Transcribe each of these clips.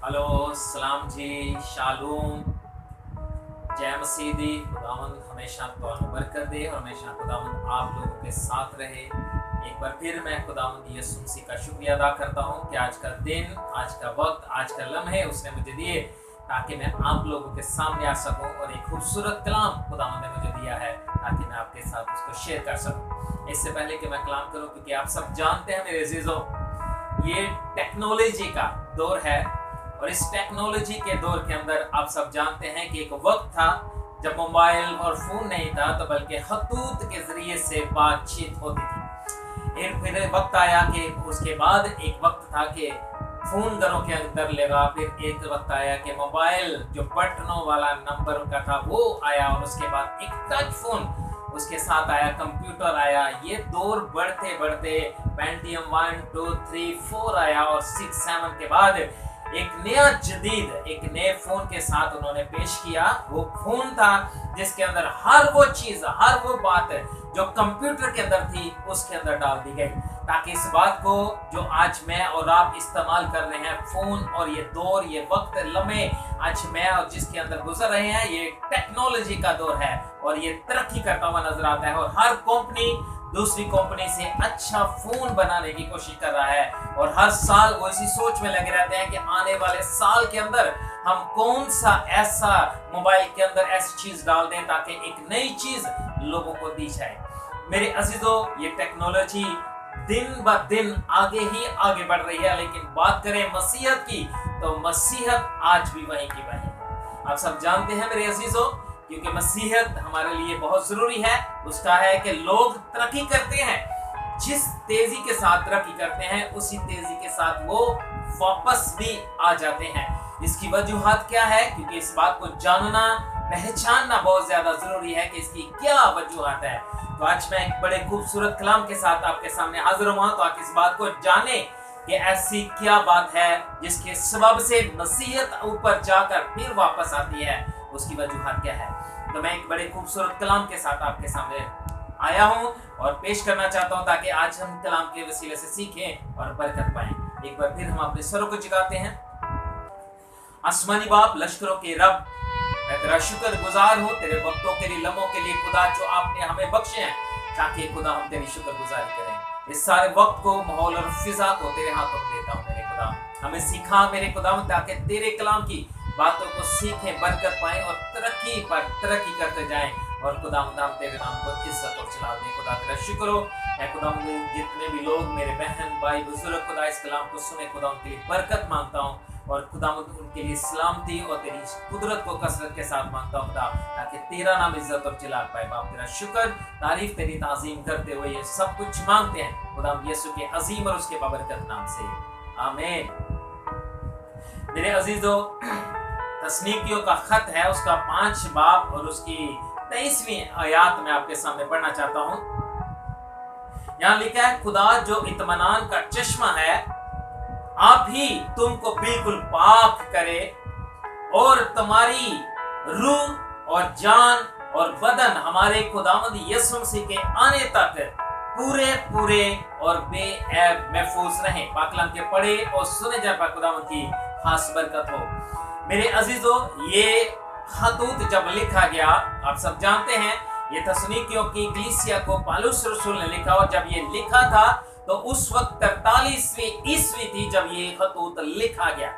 Hello, सलाम जी, शालूम, जय मसीह दी। खुदावंद हमेशा तुहानू बरकत दे और हमेशा खुदावंद आप लोगों के साथ रहे। एक बार फिर मैं खुदावंद यीशु मसीह का शुक्रिया अदा करता हूँ कि आज का दिन, आज का वक्त, आज का लम्हे उसने मुझे दिए ताकि मैं आप लोगों के सामने आ सकूं और एक खूबसूरत कलाम खुदावंद ने मुझे दिया है ताकि मैं आपके साथ उसको शेयर कर सकूं। इससे पहले कि मैं कलाम करूं, क्योंकि आप सब जानते हैं मेरे अजीजों, ये टेक्नोलॉजी का दौर है और इस टेक्नोलॉजी के दौर के अंदर आप सब जानते हैं कि एक वक्त था जब मोबाइल और फोन नहीं था, तो बल्कि खतूत के जरिए से बातचीत होती थी। फिर वक्त आया कि उसके बाद एक वक्त था कि फोन घरों के अंदर लगा, फिर एक वक्त आया कि मोबाइल जो बटनों वाला नंबर का था वो आया, और उसके बाद एक टच फोन उसके साथ आया, कंप्यूटर आया। ये दौर बढ़ते बढ़ते पेंटियम 1, 2, 3, 4 आया और 6, 7 के बाद एक नया जदीद, एक नए फोन के साथ उन्होंने पेश किया। वो फोन था जिसके अंदर हर वो चीज, हर वो बात जो कंप्यूटर के अंदर थी उसके अंदर डाल दी गई, ताकि इस बात को जो आज मैं और आप इस्तेमाल कर रहे हैं, फोन और ये दौर, ये वक्त, लम्हे आज मैं और जिसके अंदर गुजर रहे हैं, ये टेक्नोलॉजी का दौर है और ये तरक्की करता हुआ नजर आता है। और हर कंपनी दूसरी कंपनी से अच्छा फोन बनाने की कोशिश कर रहा है और हर साल वो इसी सोच में लगे रहते हैं कि आने वाले साल के अंदर हम कौन सा ऐसा मोबाइल के अंदर ऐसी चीज डाल दें ताकि एक नई चीज लोगों को दी जाए। मेरे अजीजों, ये टेक्नोलॉजी दिन ब दिन आगे ही आगे बढ़ रही है, लेकिन बात करें मसीहत की तो मसीहत आज भी वहीं की वहीं है। आप सब जानते हैं मेरे अजीजों, क्योंकि मसीहत हमारे लिए बहुत जरूरी है। उसका है कि लोग तरक्की करते हैं, जिस तेजी के साथ तरक्की करते हैं उसी तेजी के साथ वो वापस भी आ जाते हैं। इसकी वजूहत क्या है? क्योंकि इस बात को जानना, पहचानना बहुत ज्यादा जरूरी है कि इसकी क्या वजूहत है। तो आज मैं एक बड़े खूबसूरत कलाम के साथ आपके सामने हाजिर हुआ, तो आप इस बात को जाने कि ऐसी क्या बात है जिसके सबब से मसीहत ऊपर जाकर फिर वापस आती है, उसकी वजूहत क्या है। तो मैं एक बड़े खूबसूरत कलाम के साथ आपके सामने आया हूं और पेश करना चाहता हूं ताकि आज हम कलाम के वसीले से सीखें और बरकत पाएं। एक बार फिर हम अपने सरों को झुकाते हैं। आसमानी बाप, लश्करों के रब, मैं तेरा शुक्रगुजार हूं तेरे वक्तों के लिए, लम्हों के लिए खुदा, जो आपने हमें बख्शे हैं, ताकि खुदा हम तेरी शुक्रगुजारी करें। इस सारे वक्त को, माहौल और फिजा को तेरे हाथों में देता हूं मेरे खुदा। हमें सिखा मेरे खुदा, ताकि तेरे कलाम की बातों को सीखें, बरकत पाएं और तरक्की पर तरक्की करते जाएं। और खुदा हम तेरे नाम को इज्जत और जलाल दें। खुदा तेरा शुक्र हो है खुदा, जितने भी लोग मेरे बहन भाई बुजुर्ग खुदा इस कलाम को सुने, खुदा उनके लिए बरकत मांगता हूँ और खुदा उनके लिए सलामती और तेरी कुदरत को कसरत के साथ मांगता हूँ खुदा, ताकि तेरा नाम इज्जत और जलाल पाए। बाप तेरा शुक्र, तारीफ, तेरी ताज़ीम करते हुए ये सब कुछ मांगते हैं खुदा यीशु के अजीम और उसके बाबरकत नाम से, आमीन। मेरे अजीजों, तस्नीकियों का खत है, उसका 5 बाब और उसकी 23वीं आयत में आपके सामने पढ़ना चाहता हूं। यहां लिखा है, खुदा जो इत्मीनान का चश्मा है आप ही तुमको बिल्कुल पाक करे और तुम्हारी रूह और जान और बदन हमारे खुदावंद यीशु मसीह के आने तक पूरे पूरे और बेऐब महफूज रहें। पाकलाम के पढ़े और सुने जाए खुदावंद की खास बरकत हो। मेरे अजीजों, ये खतूत जब लिखा गया, आप सब जानते हैं, ये तस्नीकियों की कलीसिया को पौलुस रसूल ने लिखा, और जब ये लिखा था तो उस वक्त 43वीं ईस्वी थी जब ये खतूत लिखा गया।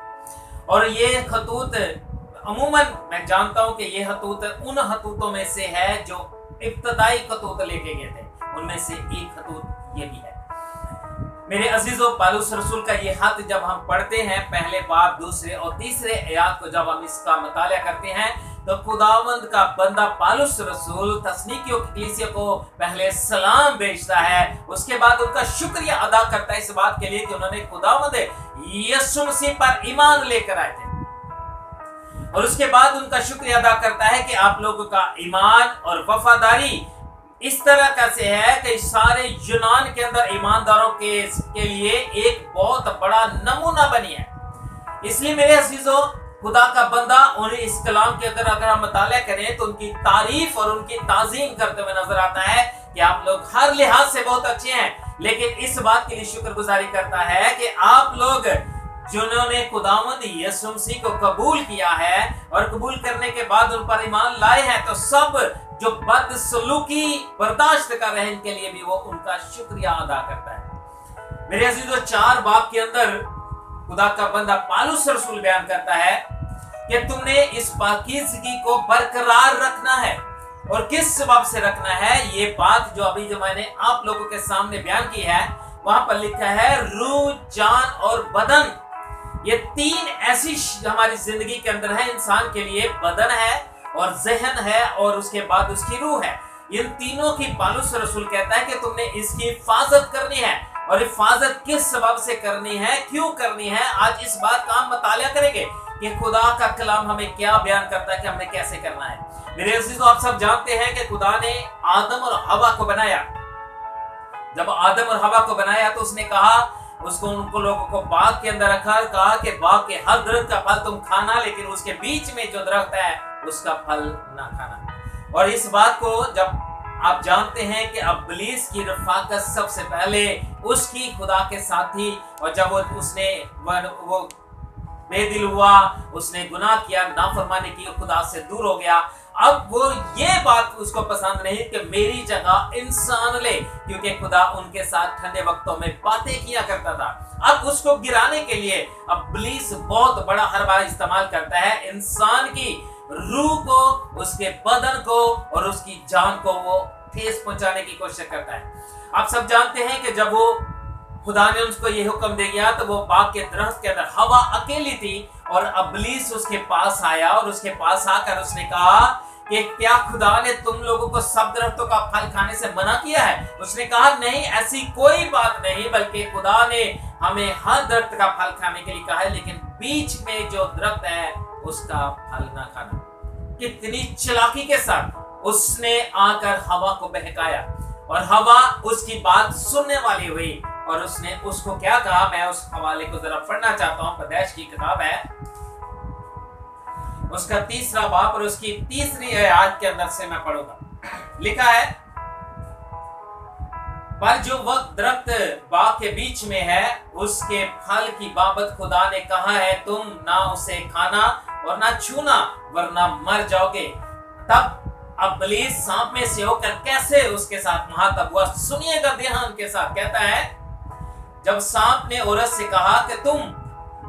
और ये खतूत अमूमन मैं जानता हूं कि ये खतूत उन खतूतों में से है जो इब्तदाई खतूत लेके गए थे, उनमें से एक खतूत ये भी है। मेरे अजीजों, पौलुस रसूल का ये खत जब हम पढ़ते हैं, पहले बाब, दूसरे और तीसरे आयत को जब हम इसका मुताला करते हैं, तो खुदावंद का बंदा पौलुस रसूल तस्नीकियों की कलीसिया को पहले सलाम भेजता है, उसके बाद उनका शुक्रिया अदा करता है इस बात के लिए कि उन्होंने खुदावंद यीशु मसीह पर ईमान लेकर आए थे, और उसके बाद उनका शुक्रिया अदा करता है कि आप लोगों का ईमान और वफादारी इस तरह का से है कि सारे यूनान के अंदर ईमानदारों के लिए एक बहुत बड़ा नमूना बनी है। इसलिए मेरे अजीजों, खुदा का बंदा उन्हें इस कलाम के अंदर अगर हम मुताला करें तो उनकी तारीफ और उनकी ताज़ीम करते हुए नजर आता है कि आप लोग हर लिहाज से बहुत अच्छे हैं, लेकिन इस बात के लिए शुक्रगुजारी करता है कि आप लोग जिन्होंने खुदावंद यीशु मसीह को कबूल किया है और कबूल करने के बाद उन पर ईमान लाए हैं, तो सब जो बदसलूकी बर्दाश्त कर रहे हैं इनके लिए भी वो उनका शुक्रिया अदा करता है। मेरे अजीजों, 4 बाब के अंदर खुदा का बंदा पौलुस रसूल बयान करता है कि तुमने इस पाकीज़गी को बरकरार रखना है। और किस सबब से रखना है? ये बात जो मैंने आप लोगों के सामने बयान की है, वहां पर लिखा है रूह, जान और बदन। ये 3 ऐसी हमारी जिंदगी के अंदर है। इंसान के लिए बदन है और जहन है और उसके बाद उसकी रूह है। इन तीनों की पौलुस रसूल कहता है कि तुमने इसकी हिफाजत करनी है। और हिफाजत किस सबब से करनी है, क्यों करनी है, आज इस बात का हम मुतालिया करेंगे कि खुदा का कलाम हमें क्या बयान करता है कि हमें कैसे करना है। मेरे अजीजों, आप सब जानते हैं कि खुदा ने आदम और हवा को बनाया। जब आदम और हवा को बनाया तो उसने कहा, उनको लोगों को बाग के अंदर रखा, कहा कि बाग के हर दरख्त का फल तुम खाना, लेकिन उसके बीच में जो दरख्त है उसका फल ना खाना। और इस बात को जब आप जानते हैं कि इब्लीस की रफाकत सबसे पहले उसकी खुदा के साथ थी, और जब वो बेदिल हुआ, उसने गुनाह किया, नाफरमानी की, खुदा से दूर हो गया। अब वो ये बात उसको पसंद नहीं कि मेरी जगह इंसान ले, क्योंकि खुदा उनके साथ ठंडे वक्तों में बातें किया करता था। अब उसको गिराने के लिए इब्लीस बहुत बड़ा हरबा इस्तेमाल करता है। इंसान की रूह को, उसके बदन को और उसकी जान को वो ठेस पहुंचाने की कोशिश करता है। आप सब जानते हैं कि जब वो खुदा ने उसको ये हुक्म दे दिया तो वो बाग के दरख्त के अंदर हवा अकेली थी और इब्लीस उसके पास आया और उसके पास आकर उसने कहा कि क्या खुदा ने तुम लोगों को सब दरख्तों का फल खाने से मना किया है? उसने कहा नहीं, ऐसी कोई बात नहीं, बल्कि खुदा ने हमें हर दरख्त का फल खाने के लिए कहा है, लेकिन बीच में जो दरख्त है उसका फल ना खाना। कितनी चालाकी के साथ उसने आकर हवा को बहकाया और हवा उसकी बात सुनने वाली हुई और उसने उसको क्या कहा, मैं उस हवाले को जरा पढ़ना चाहता हूं। पैदाइश की किताब है, उसका 3रा बाब और उसकी 3री आयत के अंदर से मैं पढ़ूंगा। लिखा है, पर जो वक्त दरख्त बाग के बीच में है उसके फल की बाबत खुदा ने कहा है, तुम ना उसे खाना और ना छूना वरना मर जाओगे। तब इब्लीस सांप में से होकर कैसे उसके साथ महातब हुआ, सुनिएगा ध्यान के साथ। कहता है, जब सांप ने औरत से कहा कि तुम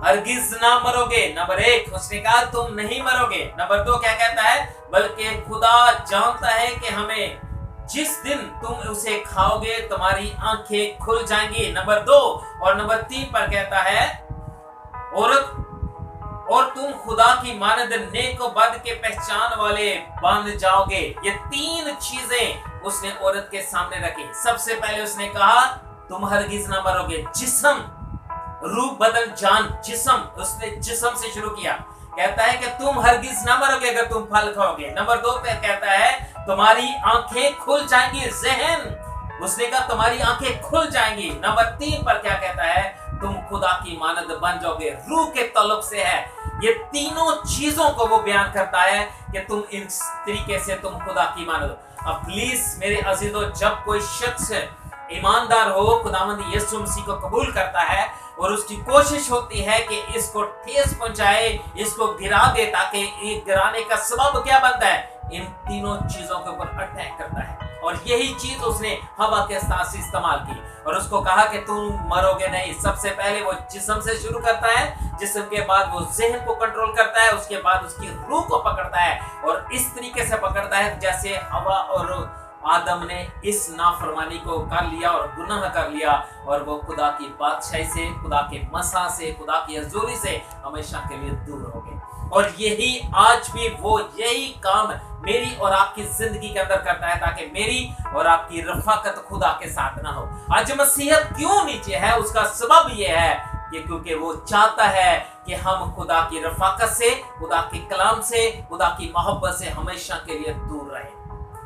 हरगिज ना मरोगे, नंबर 1 उसने कहा तुम नहीं मरोगे। नंबर 2 क्या कहता है, बल्कि खुदा जानता है कि हमें जिस दिन तुम उसे खाओगे तुम्हारी आंखें खुल जाएंगी। नंबर 2 और नंबर 3 पर कहता है, औरत और तुम खुदा की मानद नेक और बद के पहचान वाले बन जाओगे। ये 3 चीजें उसने औरत के सामने रखी। सबसे पहले उसने कहा तुम हरगिज ना मरोगे। जिस्म, रूह, बदन, जान, जिस्म, उसने जिस्म से शुरू किया। कहता है कि तुम हरगिज ना मरोगे अगर तुम फल खाओगे। नंबर 2 पे कहता है तुम्हारी आंखें खुल जाएंगी। जहन, उसने कहा तुम्हारी आंखें खुल जाएंगी। नंबर 3 पर क्या कहता है, तुम खुदा की मानद बन जाओगे। रूह के ताल्लुक से है। ये तीनों चीजों को वो बयान करता है कि तुम इस तरीके से तुम खुदा की मानद। अब प्लीज मेरे अजीजों, जब कोई शख्स ईमानदार हो, खुदावंद यीशु मसीह को कबूल करता है और उसकी कोशिश होती है कि इसको ठेस पहुंचाए, इसको गिरा दे, ताकि ये गिराने का सबब क्या बनता है, इन तीनों चीजों के ऊपर अटैक करता है। और यही चीज उसने हवा के साथ से इस्तेमाल की और उसको कहा कि तुम मरोगे नहीं। सबसे पहले वो जिस्म से शुरू करता है, जिस्म के बाद वो जहन को कंट्रोल करता है, उसके बाद उसकी रूह को पकड़ता है और इस तरीके से पकड़ता है जैसे हवा और आदम ने इस नाफरमानी को कर लिया और गुनाह कर लिया और वो खुदा की बादशाही से, खुदा के मसा से, खुदा की हजूरी से हमेशा के लिए दूर हो गए। और यही आज भी वो यही काम मेरी और आपकी जिंदगी के अंदर करता है, ताकि मेरी और आपकी रफाकत खुदा के साथ ना हो। आज मसीहत क्यों नीचे है, उसका सबब ये है कि क्योंकि वो चाहता है कि हम खुदा की रफाकत से, खुदा के कलाम से, खुदा की मोहब्बत से हमेशा के लिए दूर रहें।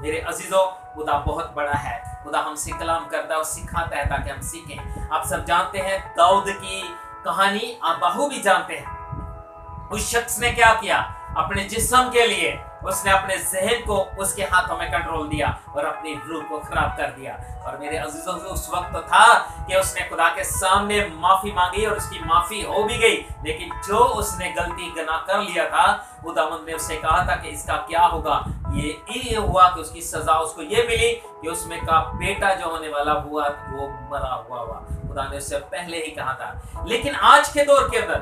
मेरे अजीजों, खुदा बहुत बड़ा है। खुदा हमसे कलाम करता है और सिखाता है ताकि हम सीखें। आप सब जानते हैं दाऊद की कहानी, आप बहू भी जानते हैं। उस शख्स ने क्या किया, अपने जिस्म के लिए उसने अपने जहन को उसके हाथों में कंट्रोल दिया और अपनी रूह को खराब कर दिया। और मेरे अजीजों, उस वक्त तो था कि उसने खुदा के सामने माफी मांगी और उसकी माफी हो भी गई, लेकिन जो उसने गलती गुनाह कर लिया था, खुदावंद ने उससे कहा था कि इसका क्या होगा। ये हुआ कि उसकी सजा उसको ये मिली कि उसमें का बेटा जो होने वाला हुआ वो मरा हुआ। खुदा ने उससे पहले ही कहा था। लेकिन आज के दौर के अंदर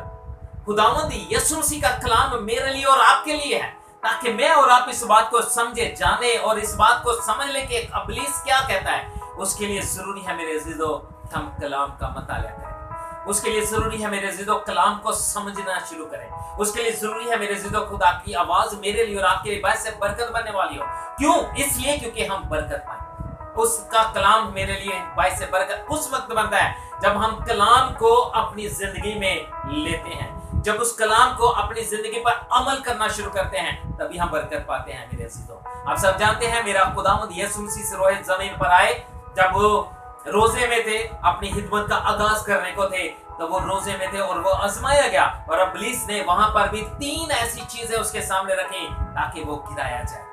खुदावंद यीशु मसीह का कलाम मेरे लिए और आपके लिए है, ताकि मैं और आप इस बात को समझे, जाने और इस बात को समझ ले कि इब्लीस क्या कहता है। उसके लिए जरूरी है मेरे अजीजों, हम कलाम का मुताला करें। उसके लिए जरूरी है मेरे अजीजों, कलाम को समझना शुरू करें। उसके लिए जरूरी है मेरे अजीजों, खुदा की आवाज मेरे लिए और आपके लिए बायस बरकत बनने वाली हो। क्यों? इसलिए क्योंकि हम बरकत पाए। उसका कलाम मेरे लिए बायस बरकत उस वक्त बनता है जब हम कलाम को अपनी जिंदगी में लेते हैं, जब उस कलाम को अपनी जिंदगी पर अमल करना शुरू करते हैं, तभी हम बरकत पाते हैं मेरे अजीजों। आप सब जानते हैं मेरा खुदावंद यीशु मसीह से रोए जमीन पर आए, जब वो रोजे में थे, अपनी खिदमत का आगाज करने को थे, तो वो रोजे में थे और वो आजमाया गया। और इब्लीस ने वहां पर भी 3 ऐसी चीजें उसके सामने रखी ताकि वो गिराया जाए।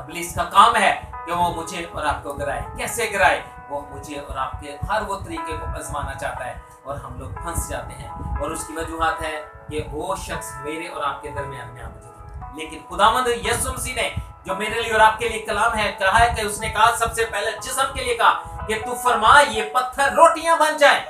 इब्लीस का काम है कि वो मुझे और आपको गिराए। कैसे गिराए? वो मुझे और आपके हर वो तरीके को आजमाना चाहता है और हम लोग फंस जाते हैं। और उसकी वजूहत है कि वो शख्स मेरे और आपके दरमियान में मौजूद है। लेकिन खुदावंद यीशु मसीह ने जो मेरे लिए और आपके लिए कलाम है, कहा है कि उसने कहा सबसे पहले जिस्म के लिए कहा कि तू फरमा ये पत्थर रोटियां बन जाए,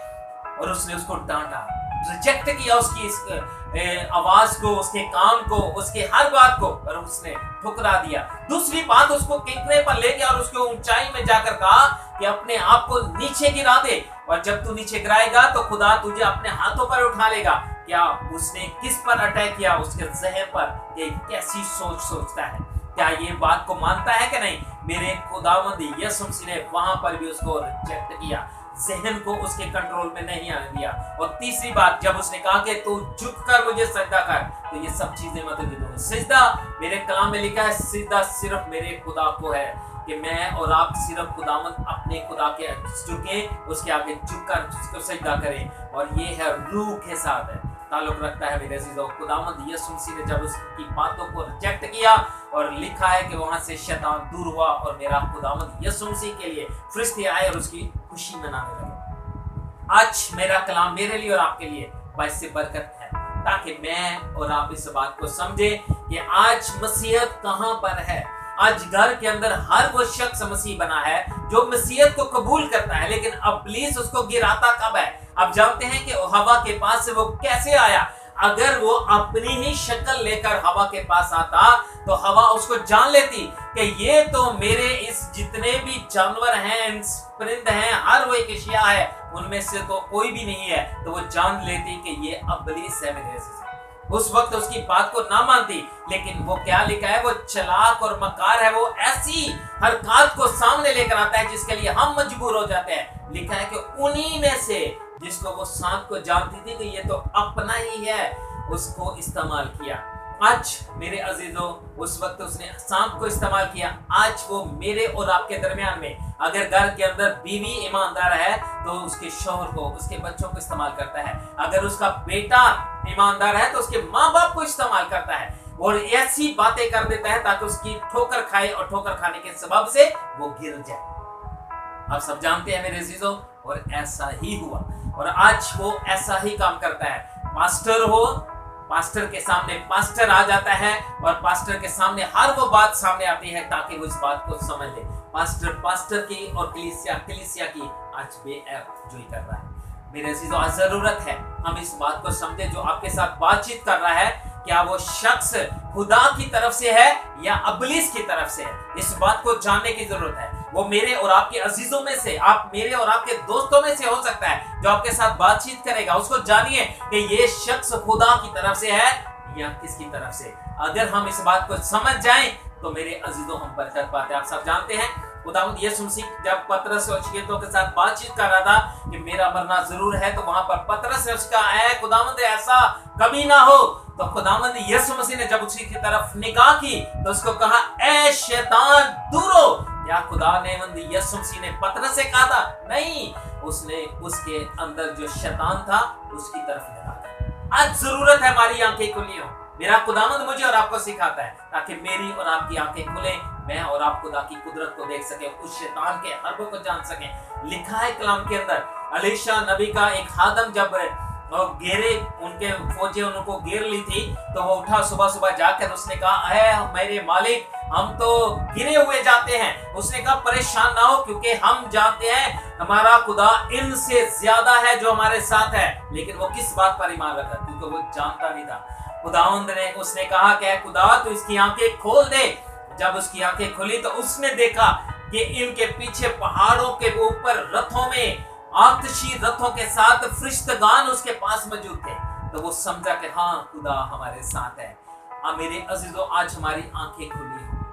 और उसने उसको डांटा, रिजेक्ट किया उसकी इस आवाज को, उसके काम को, उसके हर बात को, और उसने ठुकरा दिया। दूसरी बात, उसको किंकरे पर ले गया और उसको ऊंचाई में जाकर कहा कि अपने आप को नीचे गिरा दे, और जब तू नीचे गिराएगा तो खुदा तुझे अपने हाथों पर उठा लेगा। क्या उसने किस पर अटैक किया? उसके जहन पर, कि कैसी सोच सोचता है, क्या ये बात को मानता है कि नहीं। मेरे खुदावंद यीशु मसीह ने वहां पर भी उसको रिजेक्ट किया, जहन को उसके कंट्रोल में नहीं आने दिया। और तीसरी बात, जब उसने कहा कि तू झुककर मुझे सजदा कर, तो ये सब चीजें मत दे। सजदा मेरे कलाम में लिखा है, सजदा सिर्फ मेरे खुदा को है, कि मैं और आप सिर्फ खुदावंद अपने खुदा के झुके, उसके आगे झुककर उसको सजदा करें। और ये है रूह के साथ है ताल्लुक रखता है मेरे अजीजों। खुदावंद यीशु मसीह ने जब उसकी बातों को रिजेक्ट किया, और लिखा है कि वहां से शैतान दूर हुआ, और मेरा खुदावंद यीशु मसीह के लिए फरिश्ते आए और उसकी खुशी मनाने लगे। आज मेरा कलाम मेरे लिए और आपके लिए बायस बरकत है, ताकि मैं और आप इस बात को समझे कि आज मसीहत कहां पर है। आज घर के अंदर हर वो शख्स मसीह बना है जो मसीहत को कबूल करता है, लेकिन इब्लीस उसको गिराता कब है? आप जानते हैं कि हवा के पास से वो कैसे आया। अगर वो अपनी ही शक्ल लेकर हवा के पास आता तो हवा उसको जान लेती कि ये तो मेरे इस जितने भी जानवर हैं, परिंद हैं, हर वो एक अशिया है, उनमें से तो कोई भी नहीं है। तो वो जान लेती कि ये इब्लीस है मेरे से। उस वक्त उसकी बात को ना मानती, लेकिन वो क्या लिखा है, वो चालाक और मकार है, वो ऐसी हरकत को सामने लेकर आता है जिसके लिए हम मजबूर हो जाते हैं। लिखा है कि उन्हीं में से जिसको वो सांप को जानती थी कि ये तो अपना ही है, उसको इस्तेमाल किया। आज मेरे अजीजों, उस वक्त उसने सांप को इस्तेमाल किया। आज वो मेरे और आपके दरमियान में, अगर घर के अंदर बीवी ईमानदार है तो उसके शौहर को, उसके बच्चों को इस्तेमाल करता है। अगर उसका बेटा ईमानदार है तो उसके माँ बाप को इस्तेमाल करता है, और ऐसी बातें कर देता है ताकि उसकी ठोकर खाए, और ठोकर खाने के सबब से वो गिर जाए। आप सब जानते हैं मेरे अजीजों, और ऐसा ही हुआ, और आज वो ऐसा ही काम करता है। पास्टर हो, पास्टर के सामने पास्टर आ जाता है, और पास्टर के सामने हर वो बात सामने आती है ताकि वो इस बात को समझ ले। पास्टर की और कलीसिया की आज बेअहद कर रहा है। मेरे अजीजों, आज जरूरत है हम इस बात को समझे, जो आपके साथ बातचीत कर रहा है, क्या वो शख्स खुदा की तरफ से है या इब्लीस की तरफ से है। इस बात को जानने की जरूरत है। वो मेरे और आपके अजीजों में से, आप मेरे और आपके दोस्तों में से हो सकता है जो आपके साथ बातचीत करेगा। उसको जानिए कि ये शख्स खुदा की तरफ से है या किसकी तरफ से। अगर हम इस बात को समझ जाएं तो मेरे अजीजों हम बरकत पाते हैं। आप सब जानते हैं खुदावंद यीशु मसीह जब पतरस और शिगियों के साथ बातचीत कर रहा था कि मेरा मरना जरूर है, तो वहां पर पतरस ने उसका खुदावंद ऐसा कभी ना हो। तो खुदावंद यीशु मसीह ने जब उसी की तरफ निगाह की तो उसको कहा, ए शैतान दूर हो। क्या खुदा ने यीशु मसीह ने पतरस से कहा था? नहीं, उसने उसके अंदर जो शैतान था उसकी तरफ निगाह की। आज जरूरत है हमारी आंखें खुली हो, मेरा खुदावंद मुझे और आपको सिखाता है ताकि मेरी और आपकी आंखें खुले, मैं और आप खुदा की कुदरत को देख सके, उस शैतान के हरबों को जान सके। लिखा है कलाम के अंदर, एलीशा नबी का एक खादम जब घेरे, उनके फौजें उनको घेर ली थी, तो वो उठा सुबह सुबह जाकर उसने कहा, है मेरे मालिक, हम तो गिरे हुए जाते हैं। उसने कहा परेशान ना हो, क्योंकि हम जानते हैं हमारा खुदा इनसे ज्यादा है जो हमारे साथ है। लेकिन वो किस बात पर ईमान रखा? क्योंकि वो जानता नहीं था। खुदावंद ने उसने कहा कि खुदा तो इसकी आंखें खोल दे। जब उसकी आंखें खुली तो उसने देखा कि इनके पीछे पहाड़ों के ऊपर रथों में, आतिशी रथों के साथ फरिश्तगान उसके पास मौजूद थे। तो वो समझा कि हाँ, खुदा हमारे साथ है। मेरे अजीजों, आज हमारी आंखें खुली हो,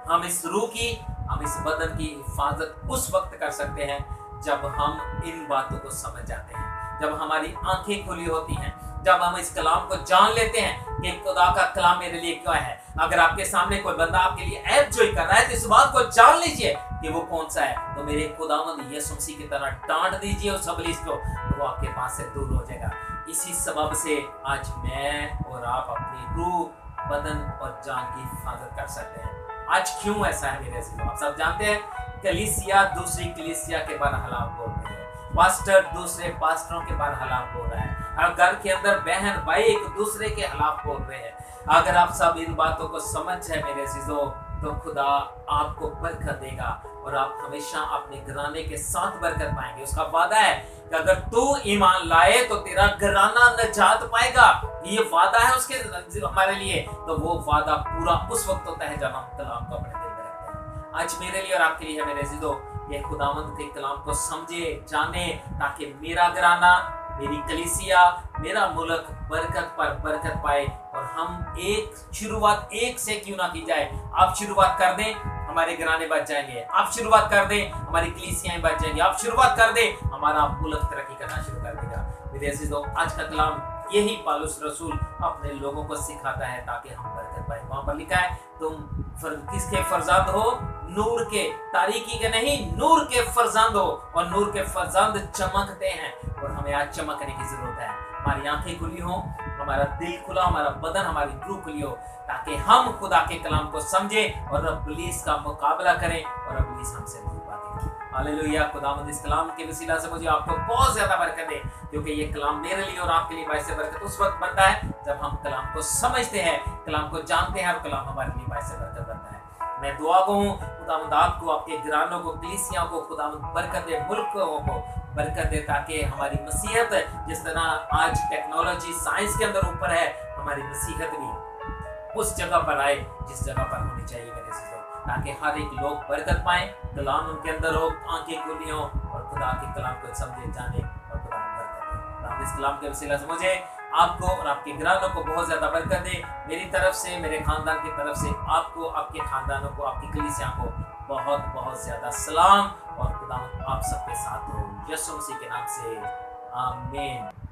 हम इस रूह की, हम इस बदन की हिफाजत उस वक्त कर सकते हैं जब हम इन बातों को समझ जाते हैं, जब हमारी आंखें खुली होती हैं, जब हम इस कलाम को जान लेते हैं कि खुदा का कलाम मेरे लिए क्या है। अगर आपके सामने कोई बंदा आपके लिए ऐब जोई कर रहा है तो इस बात को जान लीजिए कि वो कौन सा है। तो मेरे खुदावंद यीशु मसीह की तरह डांट दीजिए उस इब्लीस को, तो वो आपके पास से दूर हो जाएगा। इसी सबब से आज मैं और आप अपनी रूह, बदन और जान की हिफाजत कर सकते हैं। आज क्यों ऐसा है मेरे अजीजों? आप सब जानते हैं, कलीसिया दूसरी कलीसिया के बरखिलाफ बोल रही है, पास्टर दूसरे पास्टरों के बरखिलाफ बोल रहा है, और घर के अंदर बहन भाई एक दूसरे के खिलाफ बोल रहे हैं। अगर आप सब इन बातों को समझ जाए मेरे अजीजों, तो खुदा आपको बरकत देगा और आप हमेशा अपने घराने के साथ बरकत पाएंगे। उसका वादा है कि अगर तू ईमान लाए तो तेरा घराना नजात पाएगा। ये वादा है उसके हमारे लिए। तो वो वादा पूरा उस वक्त होता है जब हम कलाम को अपने दिल में रखते हैं। आज मेरे लिए और आपके लिए है मेरे अजीजों, ये खुदावंद के कलाम को समझे, जाने, ताकि मेरा घराना, मेरी कलीसिया, मेरा मुल्क बरकत पर बरकत पाए। और हम एक शुरुआत एक से क्यों ना की जाए। आप शुरुआत कर दें, हमारे घराने बच जाएंगे। आप शुरुआत कर दें, हमारी कलीसियाएं बच जाएंगी। आप शुरुआत कर दें, हमारा मुल्क तरक्की करना शुरू कर देगा। मेरे अजीजों, आज का कलाम यही पौलुस रसूल अपने लोगों को सिखाता है ताकि हम बरकत पाए। वहां पर लिखा है, तुम किसके फरजंद हो? नूर के, तारीकी के नहीं, नूर के फरजंद हो। और नूर के फरजंद चमकते हैं, और हमें आज चमकने की जरूरत है। हमारी आंखें खुली हो, हमारा दिल खुला, हमारा बदन, हमारी रूह खुली हो, ताकि हम खुदा के कलाम को समझे और इब्लीस का मुकाबला करें और इब्लीस हमसे दूर भागे। हालेलुया। खुदावंद इस कलाम के वसीला से मुझे आपको बहुत ज्यादा बरकत दे, क्योंकि ये कलाम मेरे लिए और आपके लिए बायसे बरकत उस वक्त बनता है जब हम कलाम को समझते हैं, कलाम को जानते हैं, और कलाम हमारे लिए बायसे बरकत बनता है। मैं दुआ को हूँ, खुदावंद आपको, आपके घरानों को, कलीसियाओं को खुदावंद बरकत दे, मुल्कों को बरकत दे, ताकि हमारी मसीहत जिस तरह आज टेक्नोलॉजी साइंस के अंदर ऊपर है, हमारी मसीहत भी उस जगह पर आए जिस जगह पर होनी चाहिए मेरे अजीजों, ताकि हर एक लोग बरकत पाए, कलाम उनके अंदर हो, आंखें खुली हो, और खुदा के कलाम को समझे, जाने, और खुदा बरकत दे। इस कलाम के वसीला से मुझे, आपको और आपके घरानों को बहुत ज्यादा बरकत दे। मेरी तरफ से, मेरे खानदान की तरफ से आपको, आपके खानदानों को, आपकी कलीसिया को बहुत बहुत ज्यादा सलाम, और खुदा आप सबके साथ हो। यीशु मसीह के नाम से आमीन।